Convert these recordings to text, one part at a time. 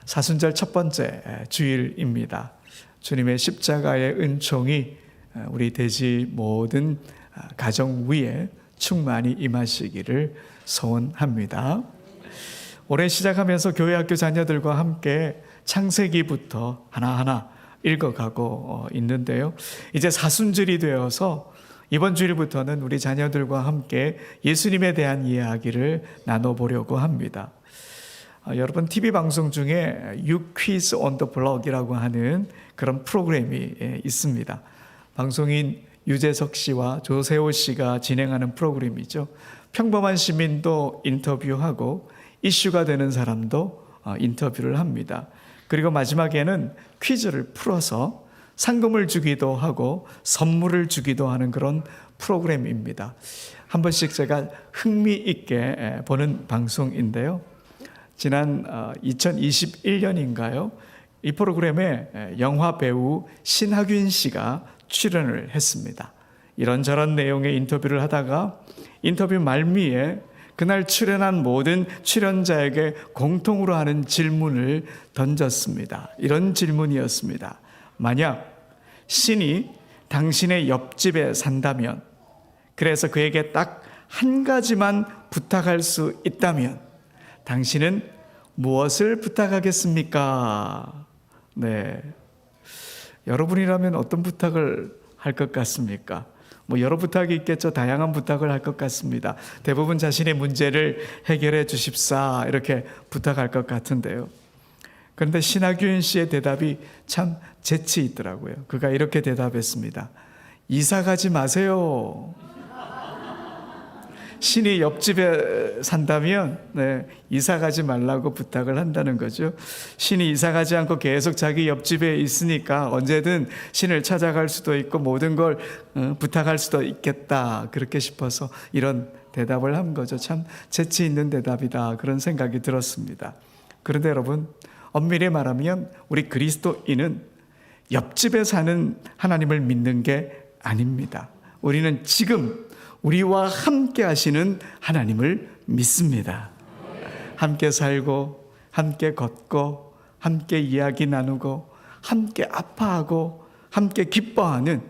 사순절 첫 번째 주일입니다. 주님의 십자가의 은총이 우리 돼지 모든 가정 위에 충만히 임하시기를 소원합니다. 올해 시작하면서 교회 학교 자녀들과 함께 창세기부터 하나하나 읽어가고 있는데요. 이제 사순절이 되어서 이번 주일부터는 우리 자녀들과 함께 예수님에 대한 이야기를 나눠보려고 합니다. 여러분, TV 방송 중에 You Quiz on the Block이라고 하는 그런 프로그램이 있습니다. 방송인 유재석 씨와 조세호 씨가 진행하는 프로그램이죠. 평범한 시민도 인터뷰하고 이슈가 되는 사람도 인터뷰를 합니다. 그리고 마지막에는 퀴즈를 풀어서 상금을 주기도 하고 선물을 주기도 하는 그런 프로그램입니다. 한 번씩 제가 흥미있게 보는 방송인데요. 지난 2021년인가요? 이 프로그램에 영화 배우 신하균 씨가 출연을 했습니다. 이런저런 내용의 인터뷰를 하다가 인터뷰 말미에 그날 출연한 모든 출연자에게 공통으로 하는 질문을 던졌습니다. 이런 질문이었습니다. 만약 신이 당신의 옆집에 산다면, 그래서 그에게 딱 한 가지만 부탁할 수 있다면 당신은 무엇을 부탁하겠습니까? 네. 여러분이라면 어떤 부탁을 할 것 같습니까? 여러 부탁이 있겠죠. 다양한 부탁을 할 것 같습니다. 대부분 자신의 문제를 해결해 주십사 이렇게 부탁할 것 같은데요. 그런데 신하균 씨의 대답이 참 재치 있더라고요. 그가 이렇게 대답했습니다. 이사 가지 마세요. 신이 옆집에 산다면 이사 가지 말라고 부탁을 한다는 거죠. 신이 이사 가지 않고 계속 자기 옆집에 있으니까 언제든 신을 찾아갈 수도 있고 모든 걸 부탁할 수도 있겠다, 그렇게 싶어서 이런 대답을 한 거죠. 참 재치 있는 대답이다, 그런 생각이 들었습니다. 그런데 여러분, 엄밀히 말하면 우리 그리스도인은 옆집에 사는 하나님을 믿는 게 아닙니다. 우리는 지금 우리와 함께 하시는 하나님을 믿습니다. 함께 살고, 함께 걷고, 함께 이야기 나누고, 함께 아파하고, 함께 기뻐하는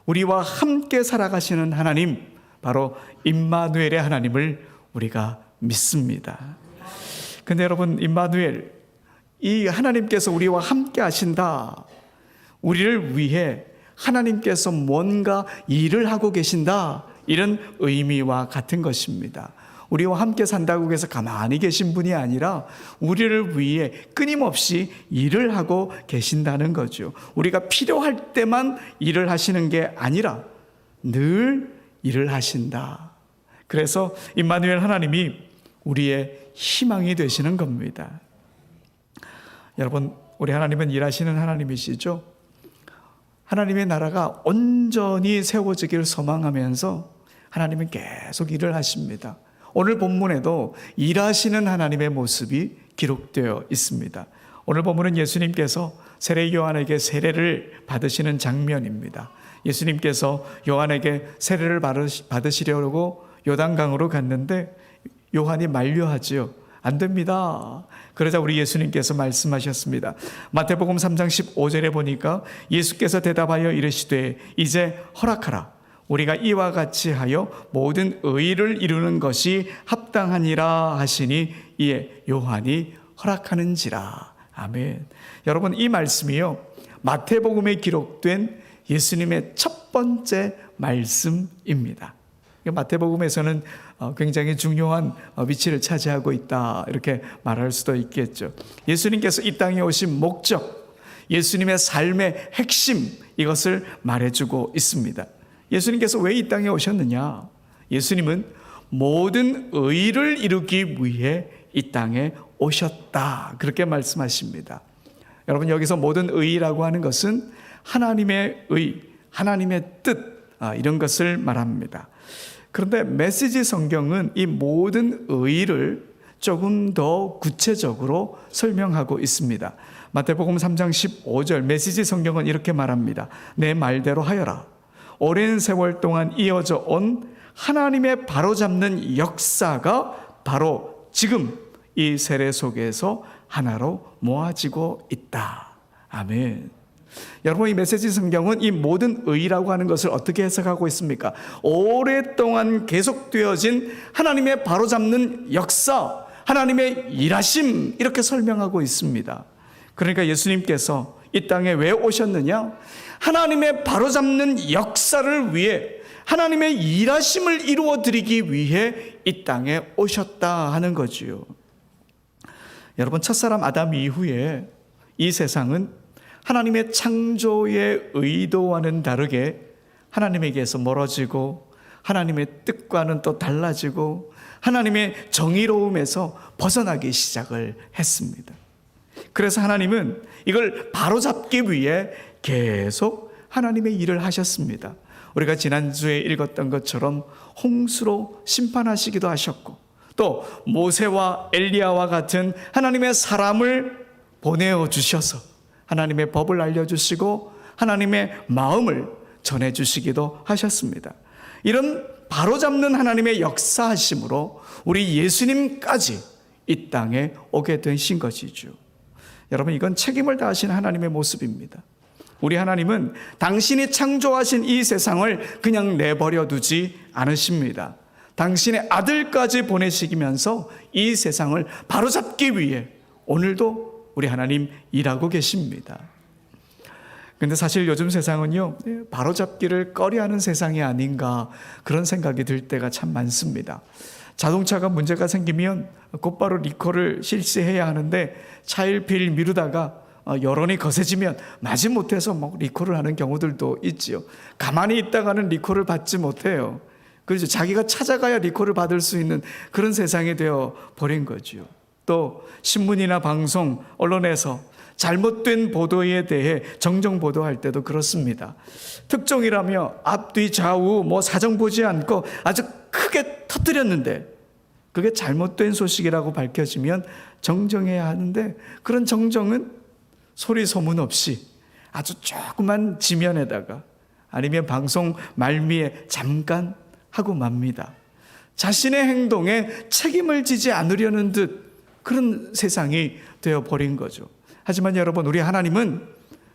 우리와 함께 살아가시는 하나님, 바로 임마누엘의 하나님을 우리가 믿습니다. 근데 여러분, 임마누엘, 이 하나님께서 우리와 함께 하신다, 우리를 위해 하나님께서 뭔가 일을 하고 계신다, 이런 의미와 같은 것입니다. 우리와 함께 산다고 해서 가만히 계신 분이 아니라 우리를 위해 끊임없이 일을 하고 계신다는 거죠. 우리가 필요할 때만 일을 하시는 게 아니라 늘 일을 하신다. 그래서 임마누엘 하나님이 우리의 희망이 되시는 겁니다. 여러분, 우리 하나님은 일하시는 하나님이시죠. 하나님의 나라가 온전히 세워지기를 소망하면서 하나님은 계속 일을 하십니다. 오늘 본문에도 일하시는 하나님의 모습이 기록되어 있습니다. 오늘 본문은 예수님께서 세례 요한에게 세례를 받으시는 장면입니다. 예수님께서 요한에게 세례를 받으시려고 요단강으로 갔는데 요한이 만류하지요. 안 됩니다. 그러자 우리 예수님께서 말씀하셨습니다. 마태복음 3장 15절에 보니까 예수께서 대답하여 이르시되 이제 허락하라. 우리가 이와 같이 하여 모든 의를 이루는 것이 합당하니라 하시니 이에 요한이 허락하는지라. 아멘. 여러분, 이 말씀이요, 마태복음에 기록된 예수님의 첫 번째 말씀입니다. 마태복음에서는 굉장히 중요한 위치를 차지하고 있다, 이렇게 말할 수도 있겠죠. 예수님께서 이 땅에 오신 목적, 예수님의 삶의 핵심, 이것을 말해주고 있습니다. 예수님께서 왜 이 땅에 오셨느냐? 예수님은 모든 의를 이루기 위해 이 땅에 오셨다, 그렇게 말씀하십니다. 여러분, 여기서 모든 의라고 하는 것은 하나님의 의, 하나님의 뜻, 이런 것을 말합니다. 그런데 메시지 성경은 이 모든 의를 조금 더 구체적으로 설명하고 있습니다. 마태복음 3장 15절 메시지 성경은 이렇게 말합니다. 내 말대로 하여라. 오랜 세월 동안 이어져 온 하나님의 바로잡는 역사가 바로 지금 이 세례 속에서 하나로 모아지고 있다. 아멘. 여러분, 이 메시지 성경은 이 모든 의라고 하는 것을 어떻게 해석하고 있습니까? 오랫동안 계속되어진 하나님의 바로잡는 역사, 하나님의 일하심, 이렇게 설명하고 있습니다. 그러니까 예수님께서 이 땅에 왜 오셨느냐? 하나님의 바로잡는 역사를 위해, 하나님의 일하심을 이루어 드리기 위해 이 땅에 오셨다 하는 거지요. 여러분, 첫사람 아담 이후에 이 세상은 하나님의 창조의 의도와는 다르게 하나님에게서 멀어지고, 하나님의 뜻과는 또 달라지고, 하나님의 정의로움에서 벗어나기 시작을 했습니다. 그래서 하나님은 이걸 바로잡기 위해 계속 하나님의 일을 하셨습니다. 우리가 지난주에 읽었던 것처럼 홍수로 심판하시기도 하셨고, 또 모세와 엘리야와 같은 하나님의 사람을 보내어 주셔서 하나님의 법을 알려주시고 하나님의 마음을 전해주시기도 하셨습니다. 이런 바로잡는 하나님의 역사하심으로 우리 예수님까지 이 땅에 오게 되신 것이죠. 여러분, 이건 책임을 다하신 하나님의 모습입니다. 우리 하나님은 당신이 창조하신 이 세상을 그냥 내버려 두지 않으십니다. 당신의 아들까지 보내시면서 이 세상을 바로잡기 위해 오늘도 우리 하나님 일하고 계십니다. 근데 사실 요즘 세상은요, 바로잡기를 꺼려하는 세상이 아닌가, 그런 생각이 들 때가 참 많습니다. 자동차가 문제가 생기면 곧바로 리콜을 실시해야 하는데 차일피일 미루다가 여론이 거세지면 마지못해서 리콜을 하는 경우들도 있지요. 가만히 있다가는 리콜을 받지 못해요. 그렇죠. 자기가 찾아가야 리콜을 받을 수 있는 그런 세상이 되어 버린 거죠. 또 신문이나 방송, 언론에서 잘못된 보도에 대해 정정 보도할 때도 그렇습니다. 특종이라며 앞뒤 좌우 사정 보지 않고 아주 크게 터뜨렸는데 그게 잘못된 소식이라고 밝혀지면 정정해야 하는데, 그런 정정은 소리 소문 없이 아주 조그만 지면에다가 아니면 방송 말미에 잠깐 하고 맙니다. 자신의 행동에 책임을 지지 않으려는 듯 그런 세상이 되어버린 거죠. 하지만 여러분, 우리 하나님은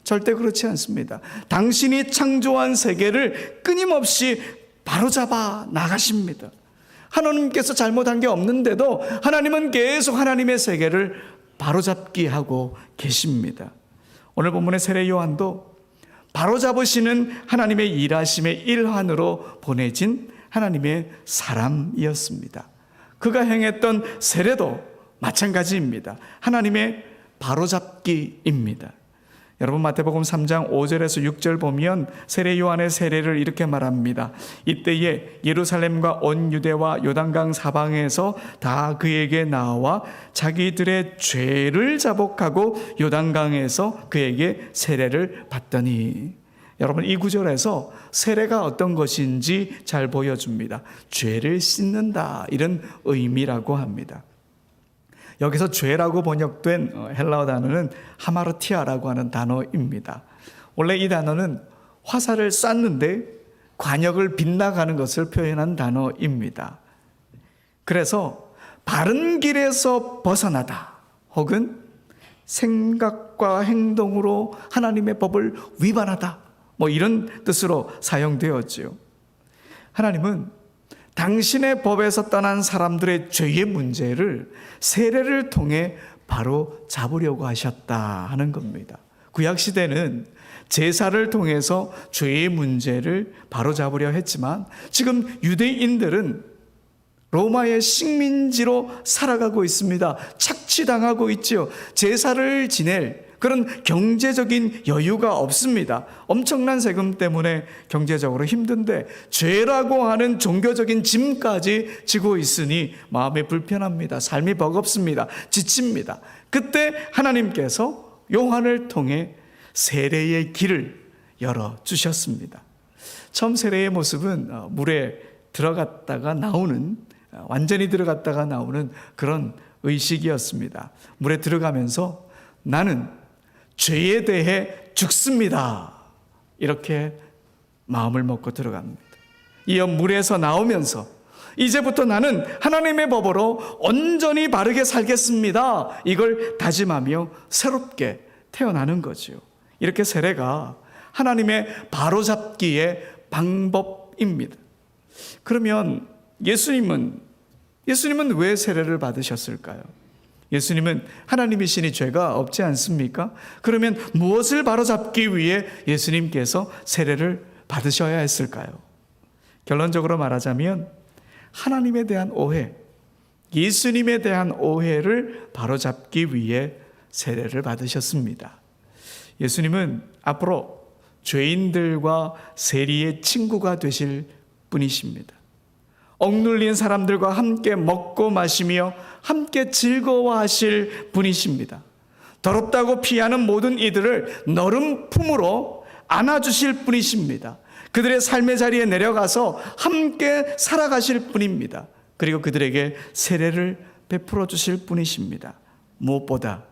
절대 그렇지 않습니다. 당신이 창조한 세계를 끊임없이 바로잡아 나가십니다. 하나님께서 잘못한 게 없는데도 하나님은 계속 하나님의 세계를 바로잡기 하고 계십니다. 오늘 본문의 세례 요한도 바로잡으시는 하나님의 일하심의 일환으로 보내진 하나님의 사람이었습니다. 그가 행했던 세례도 마찬가지입니다. 하나님의 바로잡기입니다. 여러분, 마태복음 3장 5절에서 6절 보면 세례 요한의 세례를 이렇게 말합니다. 이때에 예루살렘과 온 유대와 요단강 사방에서 다 그에게 나와 자기들의 죄를 자복하고 요단강에서 그에게 세례를 받더니, 여러분, 이 구절에서 세례가 어떤 것인지 잘 보여줍니다. 죄를 씻는다, 이런 의미라고 합니다. 여기서 죄라고 번역된 헬라어 단어는 하마르티아라고 하는 단어입니다. 원래 이 단어는 화살을 쐈는데 관역을 빗나가는 것을 표현한 단어입니다. 그래서 바른 길에서 벗어나다, 혹은 생각과 행동으로 하나님의 법을 위반하다, 이런 뜻으로 사용되었지요. 하나님은 당신의 법에서 떠난 사람들의 죄의 문제를 세례를 통해 바로 잡으려고 하셨다 하는 겁니다. 구약시대는 제사를 통해서 죄의 문제를 바로 잡으려 했지만, 지금 유대인들은 로마의 식민지로 살아가고 있습니다. 착취당하고 있죠. 제사를 지낼 그런 경제적인 여유가 없습니다. 엄청난 세금 때문에 경제적으로 힘든데 죄라고 하는 종교적인 짐까지 지고 있으니 마음이 불편합니다. 삶이 버겁습니다. 지칩니다. 그때 하나님께서 요한을 통해 세례의 길을 열어주셨습니다. 처음 세례의 모습은 물에 들어갔다가 나오는, 완전히 들어갔다가 나오는 그런 의식이었습니다. 물에 들어가면서 나는 죄에 대해 죽습니다, 이렇게 마음을 먹고 들어갑니다. 이어 물에서 나오면서 이제부터 나는 하나님의 법으로 온전히 바르게 살겠습니다. 이걸 다짐하며 새롭게 태어나는 거죠. 이렇게 세례가 하나님의 바로잡기의 방법입니다. 그러면 예수님은 왜 세례를 받으셨을까요? 예수님은 하나님이시니 죄가 없지 않습니까? 그러면 무엇을 바로잡기 위해 예수님께서 세례를 받으셔야 했을까요? 결론적으로 말하자면 하나님에 대한 오해, 예수님에 대한 오해를 바로잡기 위해 세례를 받으셨습니다. 예수님은 앞으로 죄인들과 세리의 친구가 되실 분이십니다. 억눌린 사람들과 함께 먹고 마시며 함께 즐거워하실 분이십니다. 더럽다고 피하는 모든 이들을 너른 품으로 안아주실 분이십니다. 그들의 삶의 자리에 내려가서 함께 살아가실 분입니다. 그리고 그들에게 세례를 베풀어 주실 분이십니다. 무엇보다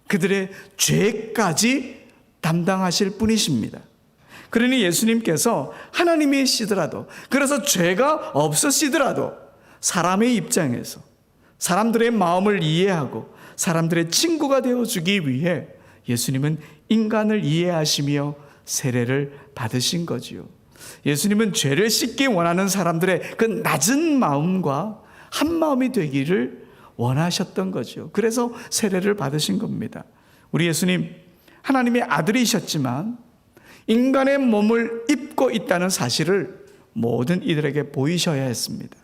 그들의 죄까지 담당하실 분이십니다. 그러니 예수님께서 하나님이시더라도, 그래서 죄가 없으시더라도 사람의 입장에서 사람들의 마음을 이해하고 사람들의 친구가 되어주기 위해 예수님은 인간을 이해하시며 세례를 받으신 거지요. 예수님은 죄를 씻기 원하는 사람들의 그 낮은 마음과 한 마음이 되기를 원하셨던 거죠. 그래서 세례를 받으신 겁니다. 우리 예수님 하나님의 아들이셨지만 인간의 몸을 입고 있다는 사실을 모든 이들에게 보이셔야 했습니다.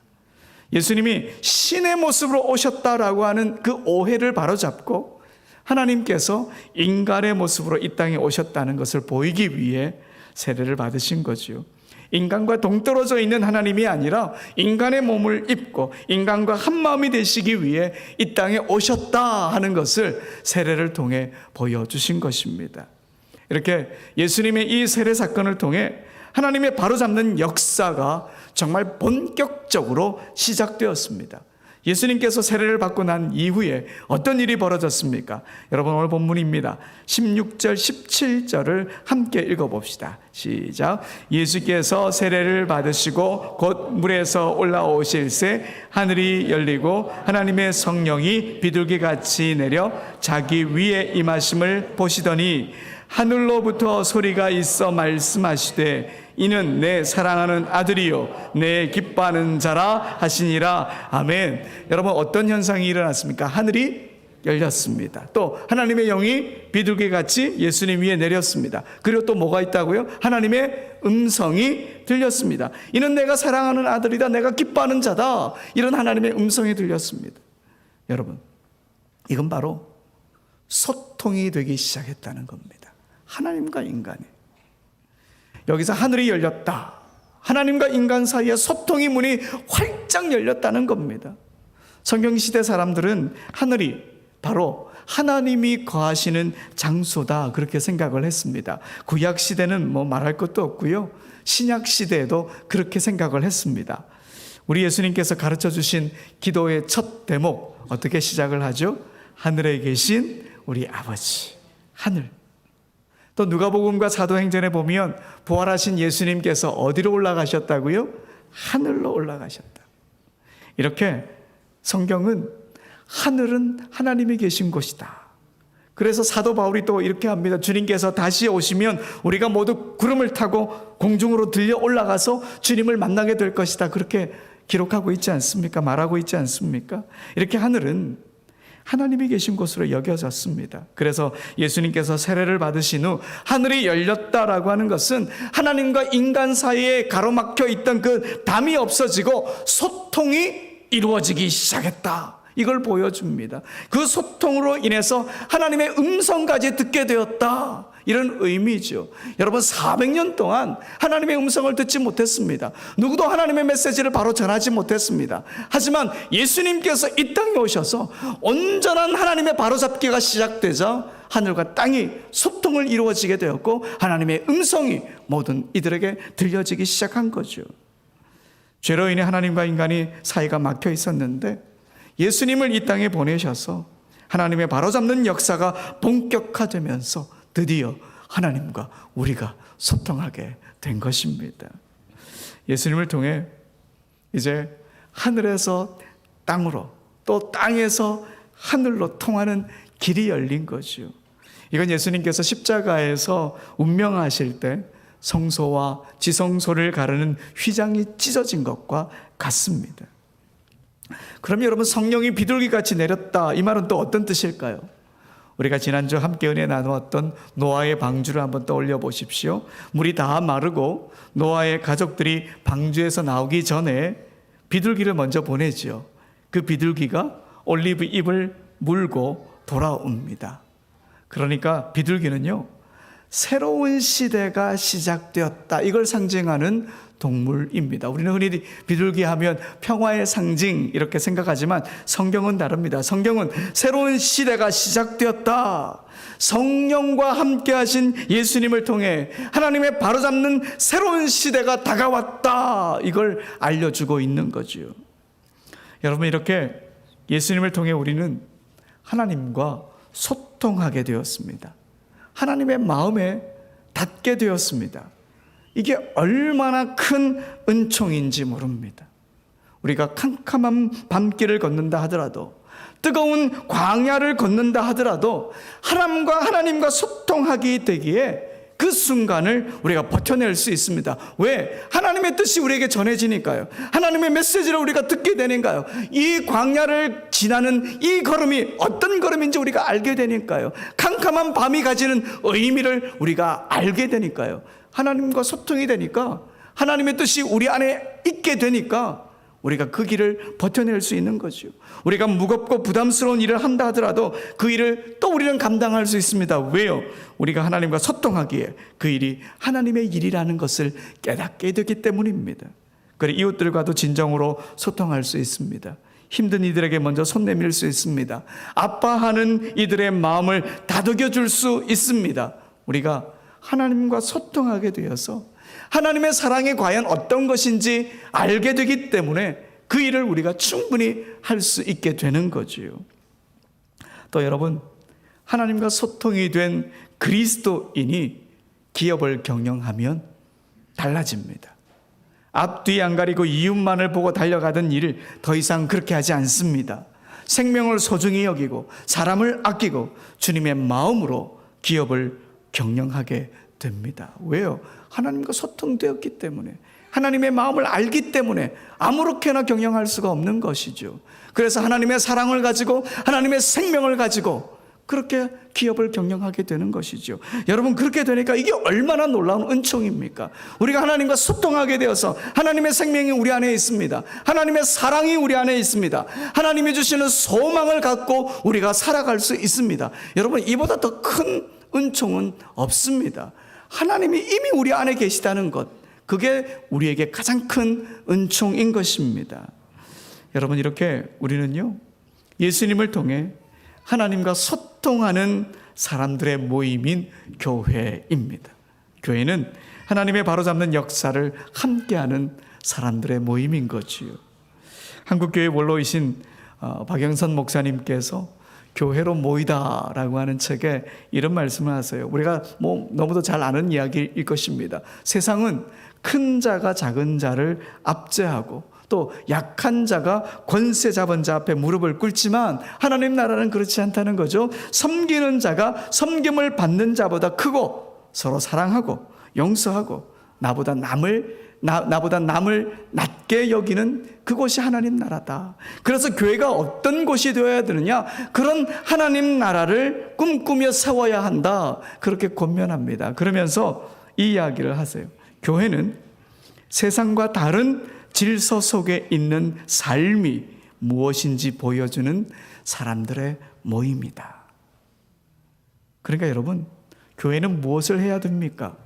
예수님이 신의 모습으로 오셨다라고 하는 그 오해를 바로잡고 하나님께서 인간의 모습으로 이 땅에 오셨다는 것을 보이기 위해 세례를 받으신 거지요. 인간과 동떨어져 있는 하나님이 아니라 인간의 몸을 입고 인간과 한마음이 되시기 위해 이 땅에 오셨다 하는 것을 세례를 통해 보여주신 것입니다. 이렇게 예수님의 이 세례 사건을 통해 하나님의 바로잡는 역사가 정말 본격적으로 시작되었습니다. 예수님께서 세례를 받고 난 이후에 어떤 일이 벌어졌습니까? 여러분, 오늘 본문입니다. 16절 17절을 함께 읽어봅시다. 시작. 예수께서 세례를 받으시고 곧 물에서 올라오실새 하늘이 열리고 하나님의 성령이 비둘기같이 내려 자기 위에 임하심을 보시더니 하늘로부터 소리가 있어 말씀하시되 이는 내 사랑하는 아들이요 내 기뻐하는 자라 하시니라. 아멘. 여러분, 어떤 현상이 일어났습니까? 하늘이 열렸습니다. 또 하나님의 영이 비둘기같이 예수님 위에 내렸습니다. 그리고 또 뭐가 있다고요? 하나님의 음성이 들렸습니다. 이는 내가 사랑하는 아들이다, 내가 기뻐하는 자다, 이런 하나님의 음성이 들렸습니다. 여러분, 이건 바로 소통이 되기 시작했다는 겁니다. 하나님과 인간이. 여기서 하늘이 열렸다. 하나님과 인간 사이에 소통의 문이 활짝 열렸다는 겁니다. 성경시대 사람들은 하늘이 바로 하나님이 거하시는 장소다, 그렇게 생각을 했습니다. 구약시대는 뭐 말할 것도 없고요. 신약시대에도 그렇게 생각을 했습니다. 우리 예수님께서 가르쳐 주신 기도의 첫 대목 어떻게 시작을 하죠? 하늘에 계신 우리 아버지, 하늘. 또 누가복음과 사도행전에 보면 부활하신 예수님께서 어디로 올라가셨다고요? 하늘로 올라가셨다. 이렇게 성경은 하늘은 하나님이 계신 곳이다. 그래서 사도 바울이 또 이렇게 합니다. 주님께서 다시 오시면 우리가 모두 구름을 타고 공중으로 들려 올라가서 주님을 만나게 될 것이다. 그렇게 기록하고 있지 않습니까? 말하고 있지 않습니까? 이렇게 하늘은 하나님이 계신 곳으로 여겨졌습니다. 그래서 예수님께서 세례를 받으신 후 하늘이 열렸다라고 하는 것은 하나님과 인간 사이에 가로막혀 있던 그 담이 없어지고 소통이 이루어지기 시작했다. 이걸 보여줍니다. 그 소통으로 인해서 하나님의 음성까지 듣게 되었다. 이런 의미죠. 여러분, 400년 동안 하나님의 음성을 듣지 못했습니다. 누구도 하나님의 메시지를 바로 전하지 못했습니다. 하지만 예수님께서 이 땅에 오셔서 온전한 하나님의 바로잡기가 시작되자 하늘과 땅이 소통을 이루어지게 되었고 하나님의 음성이 모든 이들에게 들려지기 시작한 거죠. 죄로 인해 하나님과 인간이 사이가 막혀 있었는데 예수님을 이 땅에 보내셔서 하나님의 바로잡는 역사가 본격화되면서 드디어 하나님과 우리가 소통하게 된 것입니다. 예수님을 통해 이제 하늘에서 땅으로, 또 땅에서 하늘로 통하는 길이 열린 거죠. 이건 예수님께서 십자가에서 운명하실 때 성소와 지성소를 가르는 휘장이 찢어진 것과 같습니다. 그럼 여러분, 성령이 비둘기같이 내렸다, 이 말은 또 어떤 뜻일까요? 우리가 지난주 함께 은혜 나누었던 노아의 방주를 한번 떠올려 보십시오. 물이 다 마르고 노아의 가족들이 방주에서 나오기 전에 비둘기를 먼저 보내죠. 그 비둘기가 올리브 잎을 물고 돌아옵니다. 그러니까 비둘기는요, 새로운 시대가 시작되었다, 이걸 상징하는 동물입니다. 우리는 흔히 비둘기 하면 평화의 상징 이렇게 생각하지만 성경은 다릅니다. 성경은 새로운 시대가 시작되었다, 성령과 함께 하신 예수님을 통해 하나님의 바로잡는 새로운 시대가 다가왔다, 이걸 알려주고 있는 거죠. 여러분, 이렇게 예수님을 통해 우리는 하나님과 소통하게 되었습니다. 하나님의 마음에 닿게 되었습니다. 이게 얼마나 큰 은총인지 모릅니다. 우리가 캄캄한 밤길을 걷는다 하더라도, 뜨거운 광야를 걷는다 하더라도 하나님과 소통하게 되기에 그 순간을 우리가 버텨낼 수 있습니다. 왜? 하나님의 뜻이 우리에게 전해지니까요. 하나님의 메시지를 우리가 듣게 되니까요. 이 광야를 지나는 이 걸음이 어떤 걸음인지 우리가 알게 되니까요. 캄캄한 밤이 가지는 의미를 우리가 알게 되니까요. 하나님과 소통이 되니까, 하나님의 뜻이 우리 안에 있게 되니까 우리가 그 길을 버텨낼 수 있는 거죠. 우리가 무겁고 부담스러운 일을 한다 하더라도 그 일을 또 우리는 감당할 수 있습니다. 왜요? 우리가 하나님과 소통하기에 그 일이 하나님의 일이라는 것을 깨닫게 되기 때문입니다. 그리고 이웃들과도 진정으로 소통할 수 있습니다. 힘든 이들에게 먼저 손 내밀 수 있습니다. 아파하는 이들의 마음을 다독여 줄 수 있습니다. 우리가 하나님과 소통하게 되어서 하나님의 사랑이 과연 어떤 것인지 알게 되기 때문에 그 일을 우리가 충분히 할 수 있게 되는 거지요. 또 여러분, 하나님과 소통이 된 그리스도인이 기업을 경영하면 달라집니다. 앞뒤 안 가리고 이웃만을 보고 달려가던 일을 더 이상 그렇게 하지 않습니다. 생명을 소중히 여기고 사람을 아끼고 주님의 마음으로 기업을 경영하게 됩니다. 왜요? 하나님과 소통되었기 때문에, 하나님의 마음을 알기 때문에 아무렇게나 경영할 수가 없는 것이죠. 그래서 하나님의 사랑을 가지고 하나님의 생명을 가지고 그렇게 기업을 경영하게 되는 것이죠. 여러분, 그렇게 되니까 이게 얼마나 놀라운 은총입니까? 우리가 하나님과 소통하게 되어서 하나님의 생명이 우리 안에 있습니다. 하나님의 사랑이 우리 안에 있습니다. 하나님이 주시는 소망을 갖고 우리가 살아갈 수 있습니다. 여러분, 이보다 더 큰 은총은 없습니다. 하나님이 이미 우리 안에 계시다는 것, 그게 우리에게 가장 큰 은총인 것입니다. 여러분, 이렇게 우리는요, 예수님을 통해 하나님과 소통하는 사람들의 모임인 교회입니다. 교회는 하나님의 바로잡는 역사를 함께하는 사람들의 모임인 거지요. 한국교회 원로이신 박영선 목사님께서 교회로 모이다라고 하는 책에 이런 말씀을 하세요. 우리가 너무도 잘 아는 이야기일 것입니다. 세상은 큰 자가 작은 자를 압제하고 또 약한 자가 권세 잡은 자 앞에 무릎을 꿇지만 하나님 나라는 그렇지 않다는 거죠. 섬기는 자가 섬김을 받는 자보다 크고 서로 사랑하고 용서하고 나보다 남을 낮게 여기는 그곳이 하나님 나라다. 그래서 교회가 어떤 곳이 되어야 되느냐? 그런 하나님 나라를 꿈꾸며 세워야 한다. 그렇게 권면합니다. 그러면서 이 이야기를 하세요. 교회는 세상과 다른 질서 속에 있는 삶이 무엇인지 보여주는 사람들의 모임이다. 그러니까 여러분, 교회는 무엇을 해야 됩니까?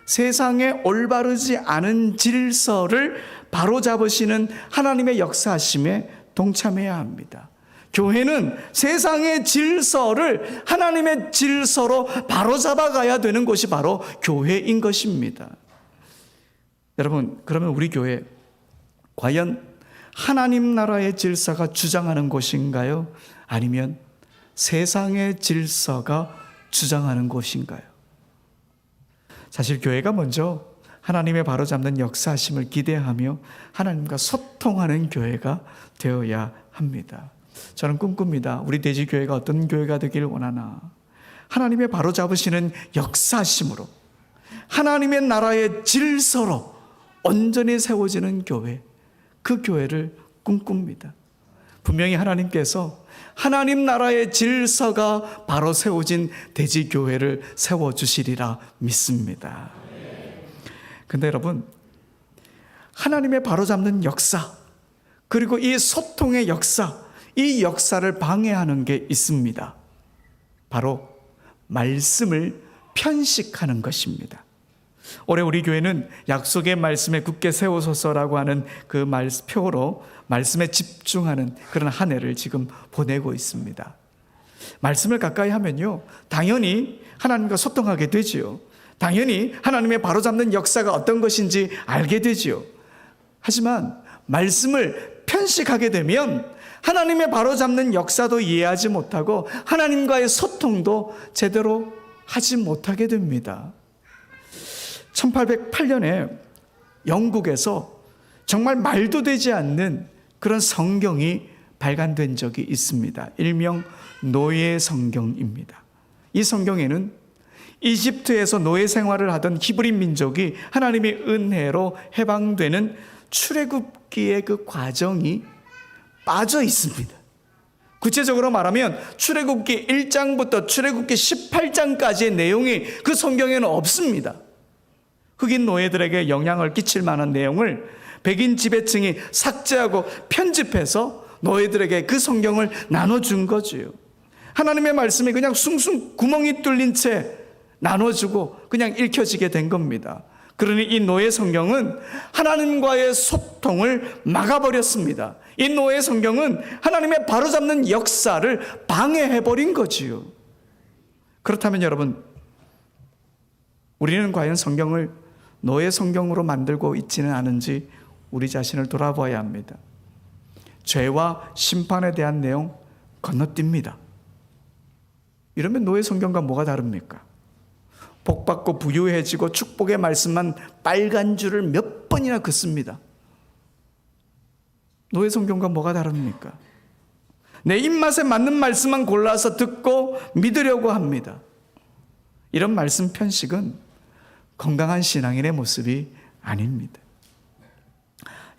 세상에 올바르지 않은 질서를 바로잡으시는 하나님의 역사하심에 동참해야 합니다. 교회는 세상의 질서를 하나님의 질서로 바로잡아 가야 되는 곳이 바로 교회인 것입니다. 여러분, 그러면 우리 교회 과연 하나님 나라의 질서가 주장하는 곳인가요? 아니면 세상의 질서가 주장하는 곳인가요? 사실 교회가 먼저 하나님의 바로잡는 역사하심을 기대하며 하나님과 소통하는 교회가 되어야 합니다. 저는 꿈꿉니다. 우리 대지교회가 어떤 교회가 되길 원하나? 하나님의 바로잡으시는 역사하심으로 하나님의 나라의 질서로 온전히 세워지는 교회, 그 교회를 꿈꿉니다. 분명히 하나님께서 하나님 나라의 질서가 바로 세워진 대지교회를 세워주시리라 믿습니다. 근데 여러분, 하나님의 바로잡는 역사, 그리고 이 소통의 역사, 이 역사를 방해하는 게 있습니다. 바로 말씀을 편식하는 것입니다. 올해 우리 교회는 약속의 말씀에 굳게 세우소서라고 하는 그 표로 말씀에 집중하는 그런 한 해를 지금 보내고 있습니다. 말씀을 가까이 하면요, 당연히 하나님과 소통하게 되지요. 당연히 하나님의 바로잡는 역사가 어떤 것인지 알게 되지요. 하지만 말씀을 편식하게 되면 하나님의 바로잡는 역사도 이해하지 못하고 하나님과의 소통도 제대로 하지 못하게 됩니다. 1808년에 영국에서 정말 말도 되지 않는 그런 성경이 발간된 적이 있습니다. 일명 노예 성경입니다. 이 성경에는 이집트에서 노예 생활을 하던 히브리 민족이 하나님의 은혜로 해방되는 출애굽기의 그 과정이 빠져 있습니다. 구체적으로 말하면 출애굽기 1장부터 출애굽기 18장까지의 내용이 그 성경에는 없습니다. 흑인 노예들에게 영향을 끼칠 만한 내용을 백인 지배층이 삭제하고 편집해서 노예들에게 그 성경을 나눠준 거지요. 하나님의 말씀이 그냥 숭숭 구멍이 뚫린 채 나눠주고 그냥 읽혀지게 된 겁니다. 그러니 이 노예 성경은 하나님과의 소통을 막아버렸습니다. 이 노예 성경은 하나님의 바로잡는 역사를 방해해버린 거지요. 그렇다면 여러분, 우리는 과연 성경을 노예 성경으로 만들고 있지는 않은지 우리 자신을 돌아봐야 합니다. 죄와 심판에 대한 내용 건너뜁니다. 이러면 노예 성경과 뭐가 다릅니까? 복받고 부유해지고 축복의 말씀만 빨간 줄을 몇 번이나 긋습니다. 노예 성경과 뭐가 다릅니까? 내 입맛에 맞는 말씀만 골라서 듣고 믿으려고 합니다. 이런 말씀 편식은 건강한 신앙인의 모습이 아닙니다.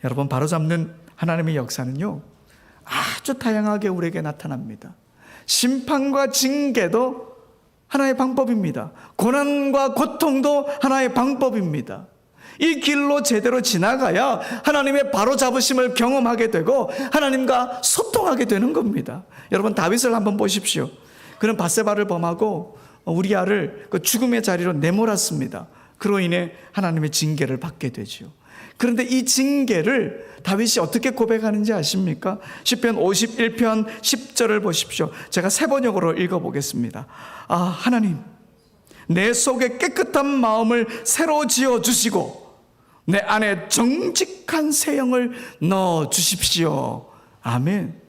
여러분, 바로잡는 하나님의 역사는요, 아주 다양하게 우리에게 나타납니다. 심판과 징계도 하나의 방법입니다. 고난과 고통도 하나의 방법입니다. 이 길로 제대로 지나가야 하나님의 바로잡으심을 경험하게 되고 하나님과 소통하게 되는 겁니다. 여러분, 다윗을 한번 보십시오. 그는 밧세바를 범하고 우리아를 그 죽음의 자리로 내몰았습니다. 그로 인해 하나님의 징계를 받게 되죠. 그런데 이 징계를 다윗이 어떻게 고백하는지 아십니까? 시편 51편 10절을 보십시오. 제가 세 번역으로 읽어보겠습니다. 아, 하나님, 내 속에 깨끗한 마음을 새로 지어주시고 내 안에 정직한 세형을 넣어주십시오. 아멘.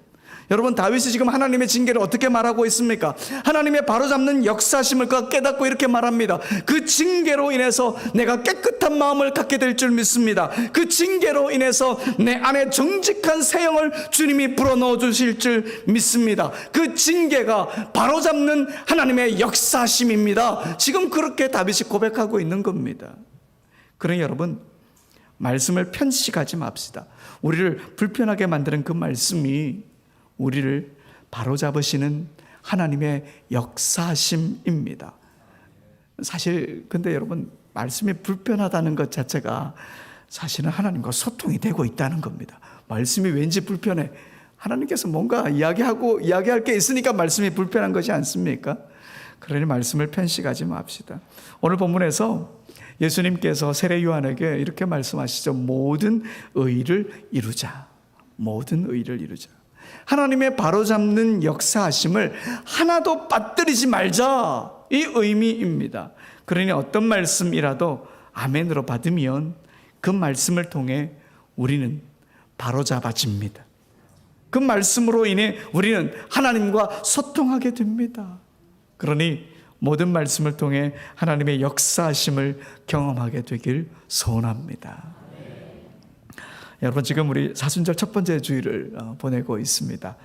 여러분, 다윗이 지금 하나님의 징계를 어떻게 말하고 있습니까? 하나님의 바로잡는 역사심을 그가 깨닫고 이렇게 말합니다. 그 징계로 인해서 내가 깨끗한 마음을 갖게 될 줄 믿습니다. 그 징계로 인해서 내 안에 정직한 세형을 주님이 불어넣어 주실 줄 믿습니다. 그 징계가 바로잡는 하나님의 역사심입니다. 지금 그렇게 다윗이 고백하고 있는 겁니다. 그러니 여러분, 말씀을 편식하지 맙시다. 우리를 불편하게 만드는 그 말씀이 우리를 바로잡으시는 하나님의 역사심입니다. 사실 근데 여러분, 말씀이 불편하다는 것 자체가 사실은 하나님과 소통이 되고 있다는 겁니다. 말씀이 왠지 불편해. 하나님께서 뭔가 이야기할 게 있으니까 말씀이 불편한 것이 않습니까? 그러니 말씀을 편식하지 맙시다. 오늘 본문에서 예수님께서 세례 요한에게 이렇게 말씀하시죠. 모든 의를 이루자. 모든 의를 이루자. 하나님의 바로잡는 역사하심을 하나도 빠뜨리지 말자, 이 의미입니다. 그러니 어떤 말씀이라도 아멘으로 받으면 그 말씀을 통해 우리는 바로잡아집니다. 그 말씀으로 인해 우리는 하나님과 소통하게 됩니다. 그러니 모든 말씀을 통해 하나님의 역사하심을 경험하게 되길 소원합니다. 여러분, 지금 우리 사순절 첫 번째 주일을 보내고 있습니다.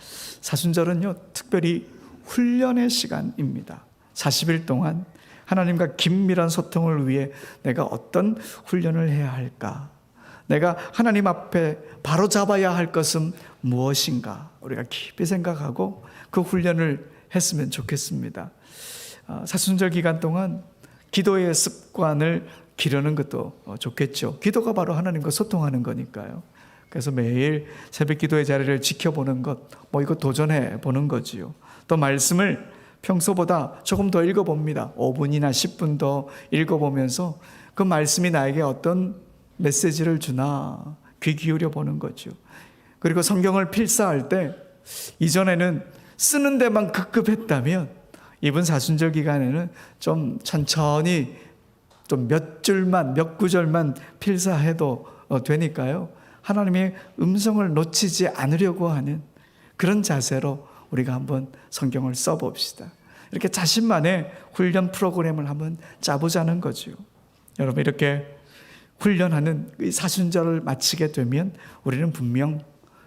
사순절은요, 특별히 훈련의 시간입니다. 40일 동안 하나님과 긴밀한 소통을 위해 내가 어떤 훈련을 해야 할까? 내가 하나님 앞에 바로 잡아야 할 것은 무엇인가? 우리가 깊이 생각하고 그 훈련을 했으면 좋겠습니다. 사순절 기간 동안 기도의 습관을 기르는 것도 좋겠죠. 기도가 바로 하나님과 소통하는 거니까요. 그래서 매일 새벽 기도의 자리를 지켜보는 것, 이거 도전해 보는 거지요. 또 말씀을 평소보다 조금 더 읽어봅니다. 5분이나 10분 더 읽어보면서 그 말씀이 나에게 어떤 메시지를 주나 귀 기울여 보는 거죠. 그리고 성경을 필사할 때 이전에는 쓰는 데만 급급했다면 이번 사순절 기간에는 좀 천천히 좀 몇 구절만 필사해도 되니까요. 하나님의 음성을 놓치지 않으려고 하는 그런 자세로 우리가 한번 성경을 써봅시다. 이렇게 자신만의 훈련 프로그램을 한번 짜보자는 거죠. 여러분, 이렇게 훈련하는 이 사순절을 마치게 되면 우리는 분명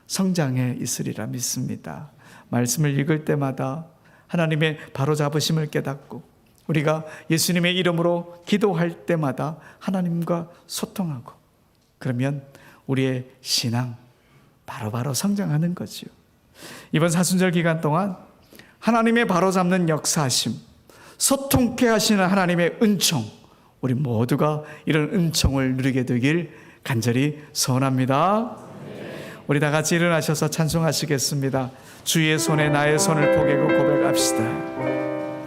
성장해 있으리라 믿습니다. 말씀을 읽을 때마다 하나님의 바로잡으심을 깨닫고 우리가 예수님의 이름으로 기도할 때마다 하나님과 소통하고, 그러면 우리의 신앙 바로바로 성장하는 거죠. 이번 사순절 기간 동안 하나님의 바로잡는 역사하심, 소통케 하시는 하나님의 은총, 우리 모두가 이런 은총을 누리게 되길 간절히 소원합니다. 우리 다 같이 일어나셔서 찬송하시겠습니다. 주의 손에 나의 손을 포개고 고백합시다.